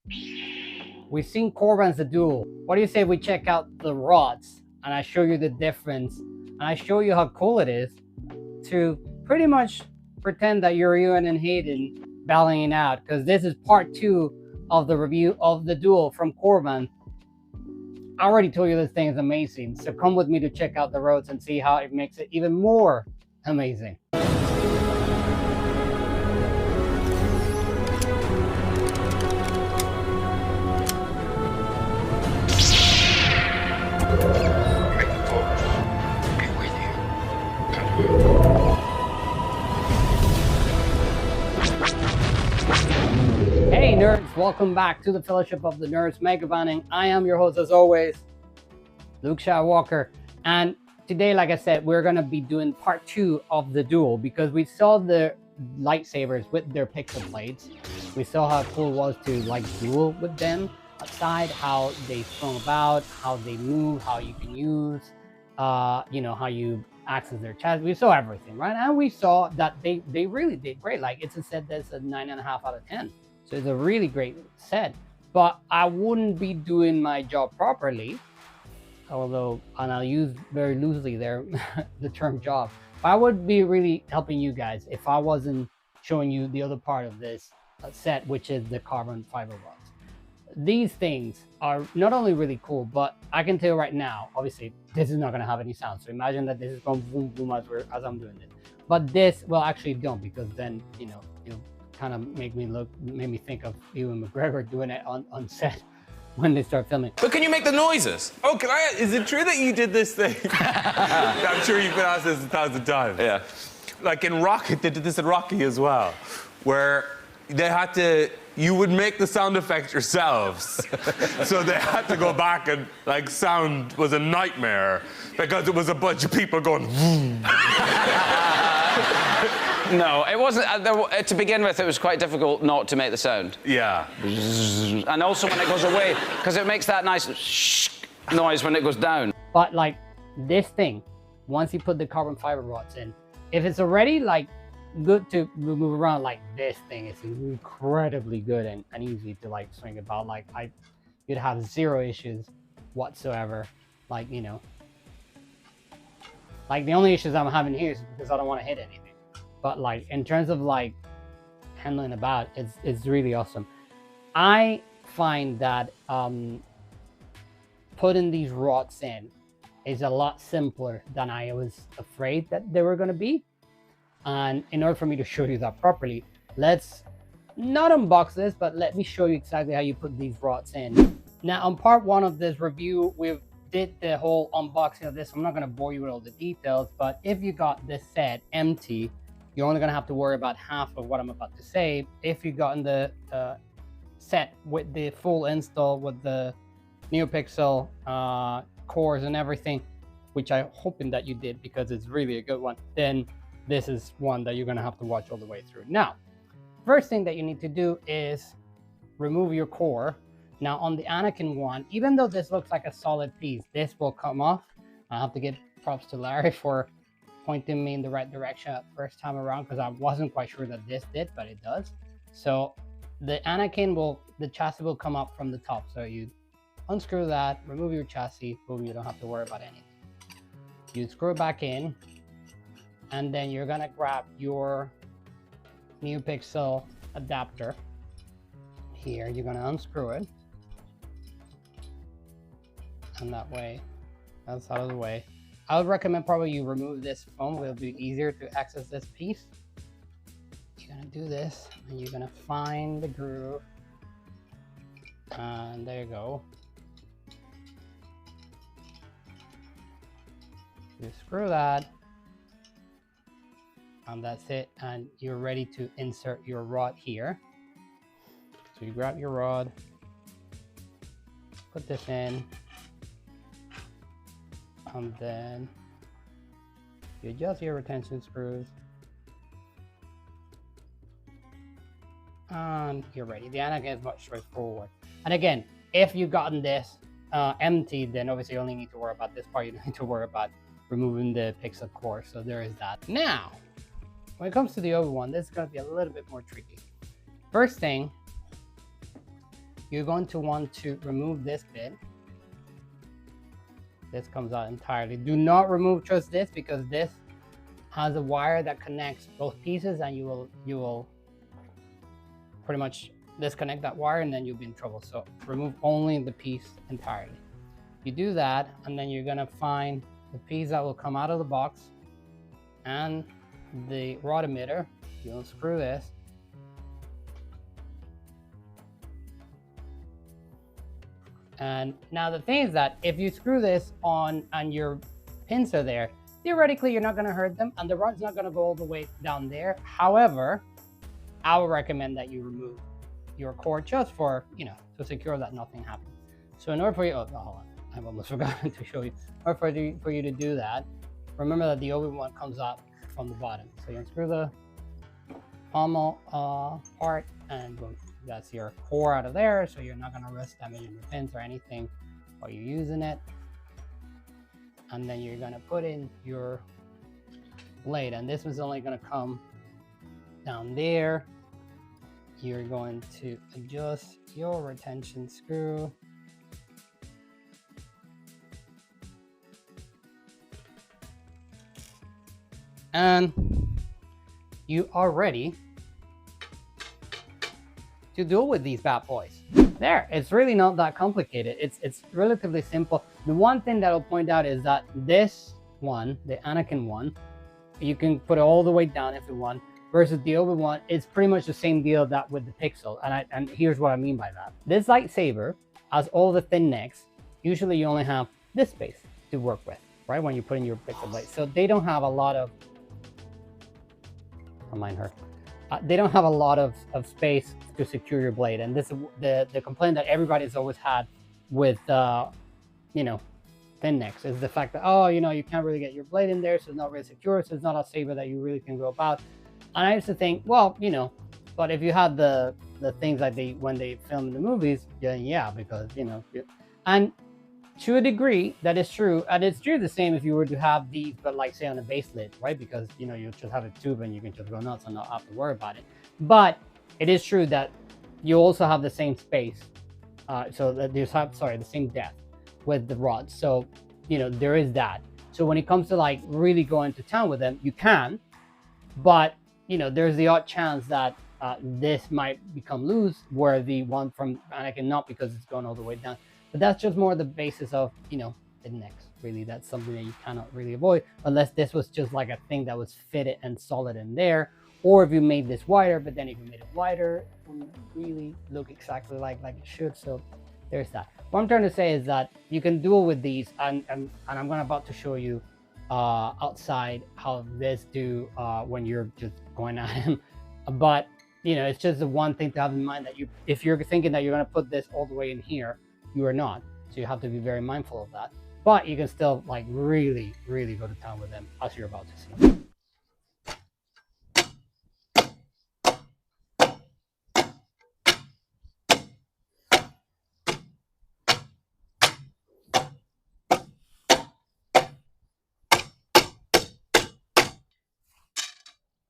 We've seen Korbanth's Duel. What do you say we check out the rods and I show you the difference and I show you how cool it is to pretty much pretend that you're Ewan and Hayden battling it out, because this is part 2 of the review of the Duel from Korbanth. I already told you this thing is amazing, so come with me to check out the roads and see how it makes it even more amazing. Hey nerds, welcome back to the Fellowship of the Nerds Mega Banning. I am your host as always, Luke Skywalker, and today, like I said, we're gonna be doing part 2 of the Duel, because we saw the lightsabers with their pixel blades. We saw how cool it was to like duel with them outside, how they swung about, how they move, how you can use, you know, how you access their chat. We saw everything, right? And we saw that they really did great. Like, it's a set that's a 9.5 out of 10. So it's a really great set, but I wouldn't be doing my job properly, although, and I'll use very loosely there the term job, but I would be really helping you guys if I wasn't showing you the other part of this set, which is the carbon fiber rods. These things are not only really cool, but I can tell you right now, obviously this is not going to have any sound, so imagine that this is going boom boom as I'm doing this, but this, well, actually don't, because then you know kind of made me think of Ewan McGregor doing it on set when they start filming. But can you make the noises? Oh, is it true that you did this thing? I'm sure you've been asked this 1,000 times. Yeah. Like in Rocky, they did this in Rocky as well, where they had to, you would make the sound effects yourselves. So they had to go back and, like, sound was a nightmare because it was a bunch of people going, vroom. No, it wasn't. To begin with, it was quite difficult not to make the sound. Yeah. And also when it goes away, because it makes that nice shh noise when it goes down. But like this thing, once you put the carbon fiber rods in, if it's already like good to move around, like this thing is incredibly good and easy to like swing about. Like you'd have zero issues whatsoever. Like, you know, like the only issues I'm having here is because I don't want to hit anything. But like in terms of like handling about, it's really awesome. I find that putting these rods in is a lot simpler than I was afraid that they were going to be. And in order for me to show you that properly, let's not unbox this, but let me show you exactly how you put these rods in. Now, on part 1 of this review, we did the whole unboxing of this. I'm not going to bore you with all the details, but if you got this set empty, you're only going to have to worry about half of what I'm about to say. If you got in the set with the full install with the NeoPixel cores and everything, which I'm hoping that you did because it's really a good one, then this is one that you're going to have to watch all the way through. Now, first thing that you need to do is remove your core. Now, on the Anakin one, even though this looks like a solid piece, this will come off. I have to give props to Larry for pointing me in the right direction first time around, because I wasn't quite sure that this did, but it does. So the Anakin the chassis will come up from the top. So you unscrew that, remove your chassis, boom, you don't have to worry about anything. You screw it back in, and then you're gonna grab your NeoPixel adapter. Here, you're gonna unscrew it. And that way, that's out of the way. I would recommend probably you remove this foam. It'll be easier to access this piece. You're gonna do this, and you're gonna find the groove. And there you go. You screw that. And that's it. And you're ready to insert your rod here. So you grab your rod, put this in, and then you adjust your retention screws, and you're ready. The Anakin is much straightforward. And again, if you've gotten this empty, then obviously you only need to worry about this part. You don't need to worry about removing the pixel core. So there is that. Now, when it comes to the Obi-Wan, this is going to be a little bit more tricky. First thing, you're going to want to remove this bit. This comes out entirely. Do not remove just this, because this has a wire that connects both pieces, and you will pretty much disconnect that wire and then you'll be in trouble. So remove only the piece entirely. You do that, and then you're gonna find the piece that will come out of the box and the rod emitter. You unscrew this. And now the thing is that if you screw this on and your pins are there, theoretically you're not going to hurt them, and the rod's not going to go all the way down there. However, I would recommend that you remove your cord just for, to secure that nothing happens. So in order for you, hold on, I've almost forgotten to show you. In order for you to do that, remember that the Obi-Wan comes out from the bottom. So you unscrew the pommel part, and boom. That's your core out of there, so you're not going to risk damaging your pins or anything while you're using it. And then you're going to put in your blade, and this is only going to come down there. You're going to adjust your retention screw. And you are ready to duel with these bad boys. There, it's really not that complicated. It's relatively simple. The one thing that I'll point out is that this one, the Anakin one, you can put it all the way down if you want, versus the Obi-Wan, it's pretty much the same deal that with the Pixel. And here's what I mean by that. This lightsaber has all the thin necks. Usually you only have this space to work with, right? When you put in your Pixel blade. So they don't have a lot of, don't mind her. They don't have a lot of space to secure your blade, and this is the complaint that everybody's always had with thin necks, is the fact that you can't really get your blade in there, so it's not really secure, so it's not a saber that you really can go about. And I used to think, well, but if you had the things like when they film the movies, yeah, because and to a degree that is true, and it's true the same if you were to have these, but like say on a base lid, right? Because you just have a tube and you can just go nuts and not have to worry about it. But it is true that you also have the same space, so that the same depth with the rods. So there is that. So when it comes to like really going to town with them, you can, but there's the odd chance that this might become loose, where the one from Anakin not, because it's going all the way down. But that's just more the basis of, the necks. Really, that's something that you cannot really avoid, unless this was just like a thing that was fitted and solid in there. Or if you made this wider, but then if you made it wider, it wouldn't really look exactly like it should. So there's that. What I'm trying to say is that you can duel with these, and I'm about to show you outside how this do when you're just going at him. But it's just the one thing to have in mind, that if you're thinking that you're going to put this all the way in here, you are not. So you have to be very mindful of that. But you can still like really, really go to town with them, as you're about to see.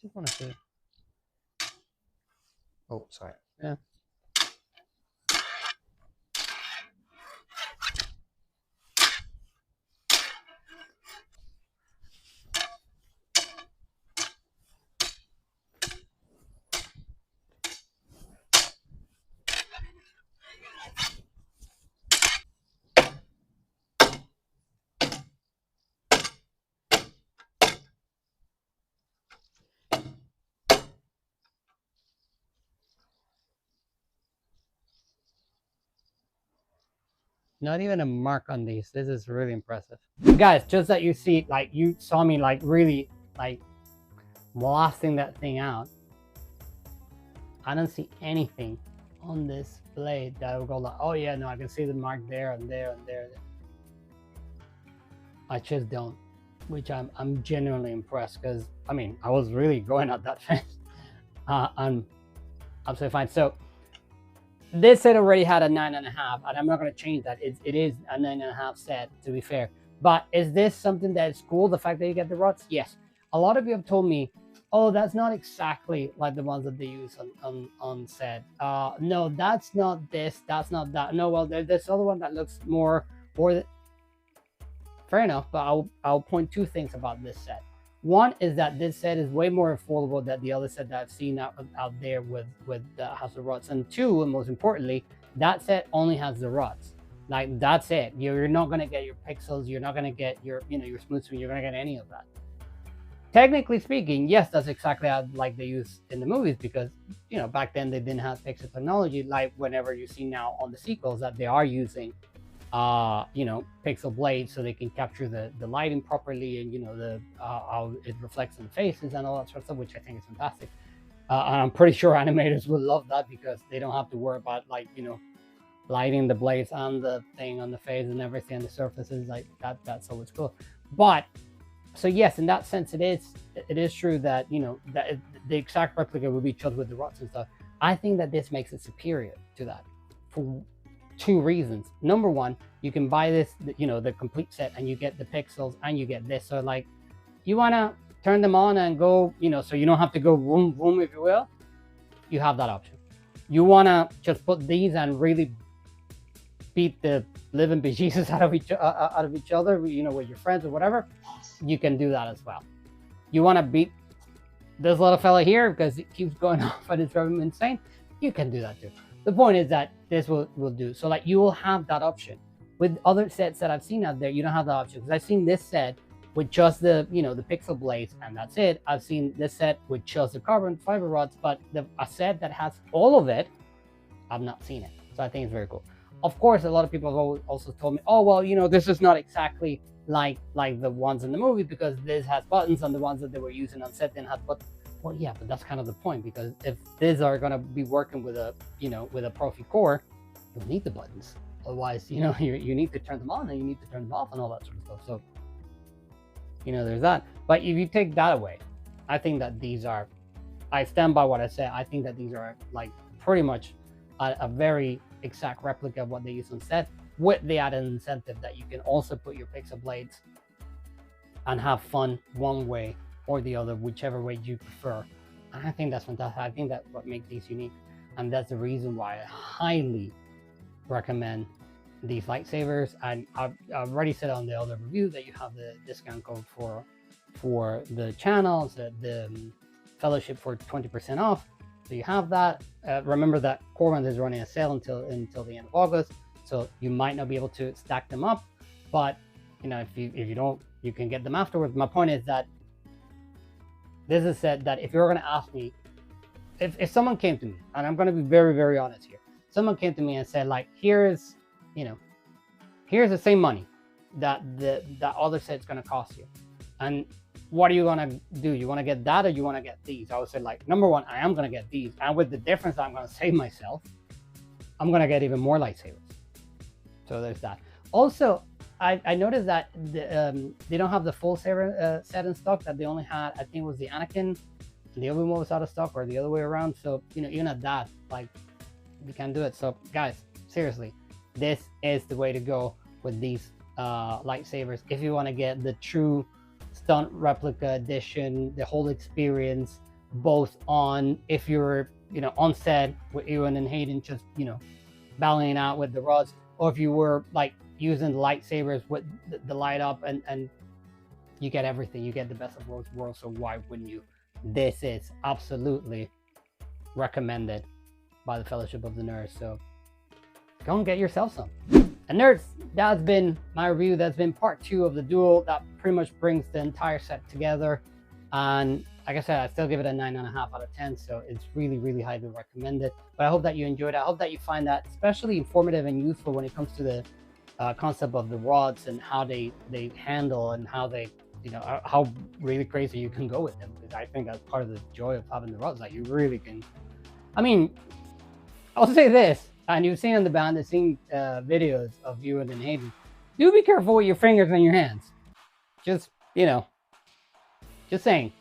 Just want to see. Oh, sorry. Yeah. Not even a mark on these. This is really impressive. Guys, just that you see, like you saw me like really like blasting that thing out. I don't see anything on this blade that will go like, oh yeah, no, I can see the mark there and there and there. I just don't, which I'm genuinely impressed, because I was really going at that fast. I'm absolutely fine. So this set already had a 9.5, and I'm not going to change that. It is a 9.5 set, to be fair. But is this something that is cool, the fact that you get the rods? Yes. A lot of you have told me, oh, that's not exactly like the ones that they use on set. No, that's not this, that's not that. No, well, there's this other one that looks more, fair enough, but I'll point two things about this set. One is that this set is way more affordable than the other set that I've seen out there with the House of Rods. And two, and most importantly, that set only has the rods. Like, that's it. You're not gonna get your pixels. You're not gonna get your your smooth screen. You're gonna get any of that. Technically speaking, yes, that's exactly how like they use in the movies, because back then they didn't have pixel technology like whenever you see now on the sequels that they are using pixel blades so they can capture the lighting properly, and the how it reflects on the faces and all that sort of stuff, which I think is fantastic. And I'm pretty sure animators will love that, because they don't have to worry about lighting the blades and the thing on the face and everything on the surfaces like that. That's always cool. But so yes, in that sense, it is true that that the exact replica will be chosen with the rods and stuff. I think that this makes it superior to that for two reasons. Number one, you can buy this, the complete set, and you get the pixels and you get this. So like, you wanna turn them on and go, so you don't have to go boom boom, if you will. You have that option. You wanna just put these and really beat the living bejesus out of each other, with your friends or whatever. You can do that as well. You want to beat this little fella here because it keeps going off and it's driving me insane. You can do that too. The point is that this will do. So like, you will have that option. With other sets that I've seen out there, you don't have that option, because I've seen this set with just the the pixel blades and that's it. I've seen this set with just the carbon fiber rods, but a set that has all of it, I've not seen it. So I think it's very cool. Of course, a lot of people have also told me, oh well, this is not exactly like the ones in the movie, because this has buttons, and the ones that they were using on set didn't have buttons. Well, yeah, but that's kind of the point, because if these are going to be working with a with a Proffie core, you'll need the buttons. Otherwise, you need to turn them on and you need to turn them off and all that sort of stuff. So there's that. But if you take that away, I think that these are, I stand by what I said. I think that these are like pretty much a very exact replica of what they use on set, with the added incentive that you can also put your pixel blades and have fun one way or the other, whichever way you prefer. And I think that's fantastic. I think that's what makes these unique, and that's the reason why I highly recommend these lightsabers. And I've already said on the other review that you have the discount code for the channels, the fellowship for 20% off. So you have that. Remember that Korbanth is running a sale until the end of August. So you might not be able to stack them up, but if you don't, you can get them afterwards. My point is that this is a set that if you're going to ask me, if someone came to me, and I'm going to be very, very honest here, someone came to me and said like, here's the same money that that other set's going to cost you, and what are you going to do? You want to get that or you want to get these? I would say, like, number one, I am going to get these, and with the difference I'm going to save myself, I'm going to get even more lightsabers. So there's that. Also, I noticed that they don't have the full saber set in stock. That they only had, I think it was the Anakin, the Obi-Wan was out of stock, or the other way around. So even at that, like, you can't do it. So guys, seriously, this is the way to go with these lightsabers if you want to get the true stunt replica edition, the whole experience, both on, if you're on set with Ewan and Hayden, just battling out with the rods, or if you were like using the lightsabers with the light up, and you get everything. You get the best of both worlds. So why wouldn't you? This is absolutely recommended by the Fellowship of the Nerds. So go and get yourself some. And nerds, that's been my review. That's been part 2 of the Duel. That pretty much brings the entire set together. And like I said, I still give it a 9.5 out of 10. So it's really, really highly recommended. But I hope that you enjoyed it. I hope that you find that especially informative and useful when it comes to the concept of the rods and how they handle, and how they, how really crazy you can go with them. Because I think that's part of the joy of having the rods. Like, you really can. I mean, I'll say this, and you've seen in the behind the scenes videos of Ewan and Hayden. Do be careful with your fingers and your hands. Just, just saying.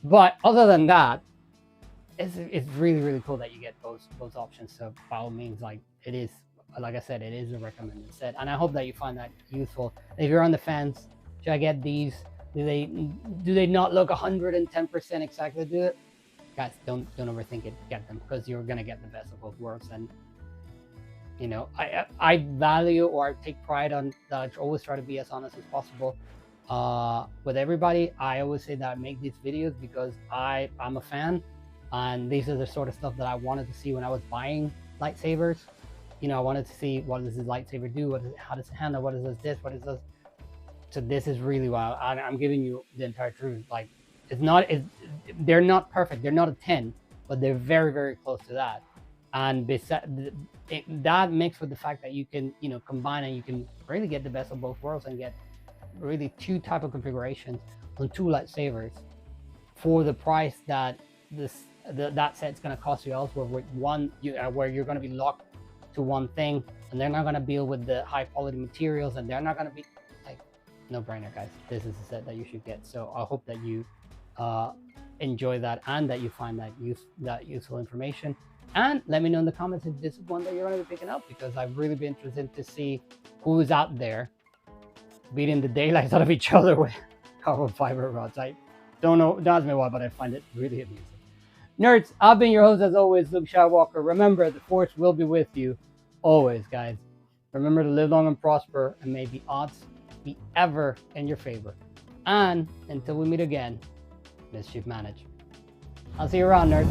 But other than that, it's really, really cool that you get those options. So by all means, like, it is, like I said, it is a recommended set, and I hope that you find that useful. If you're on the fence, should I get these Do they not look 110% exactly do it? Guys, don't overthink it. Get them, because you're gonna get the best of both worlds. And you know, I value, or I take pride on that. I always try to be as honest as possible with everybody. I always say that I make these videos because I'm a fan, and these are the sort of stuff that I wanted to see when I was buying lightsabers. You know, I wanted to see, what does this lightsaber do? How does it handle? What is this? What is this? So this is really why I'm giving you the entire truth. Like, they're not perfect. They're not a 10, but they're very, very close to that. And that mixed with the fact that you can, you know, combine, and you can really get the best of both worlds and get really 2 type of configurations on 2 lightsabers for the price that that set's going to cost you elsewhere, with one where you're going to be locked to one thing, and they're not going to deal with the high quality materials, and they're not going to be like, no brainer, guys. This is a set that you should get. So I hope that you enjoy that, and that you find that useful information. And let me know in the comments if this is one that you're going to be picking up, because I've really been interested to see who's out there beating the daylights out of each other with carbon fiber rods. I don't know, don't ask me why, but I find it really amusing. Nerds, I've been your host as always, Luke Skywalker. Remember, the Force will be with you always, guys. Remember to live long and prosper, and may the odds be ever in your favor. And until we meet again, mischief managed. I'll see you around, nerds.